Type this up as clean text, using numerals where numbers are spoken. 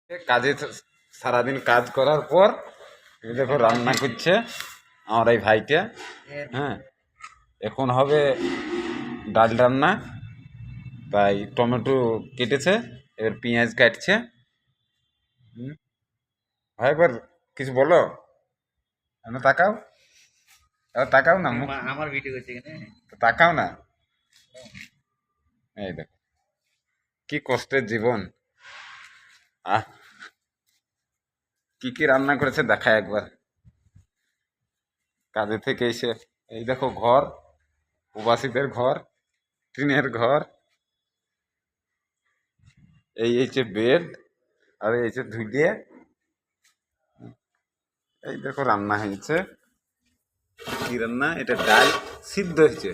কাজে সারাদিন কাজ করার পর এই দেখো রান্না করছে আমার এই ভাইটা। হ্যাঁ, এখন হবে ডাল রান্না। তাই টমেটো কেটেছে, এবার পেঁয়াজ কাটছে। ভাই এবার কিছু বলো, তাকাও, এবার তাকাও না, মুখ আমার ভিডিও করছে এখানে। তাকাও না। এই দেখো কি কষ্টের জীবন। আহ, কি কি রান্না করেছে দেখা একবার। কাজে থেকে এসে এই দেখো ঘর, প্রবাসীদের ঘর, টিনের ঘর, এই হচ্ছে বেড, আর এই হচ্ছে ধুলিয়ে। এই দেখো রান্না হয়েছে। কি রান্না? এটা ডাল সিদ্ধ হয়েছে।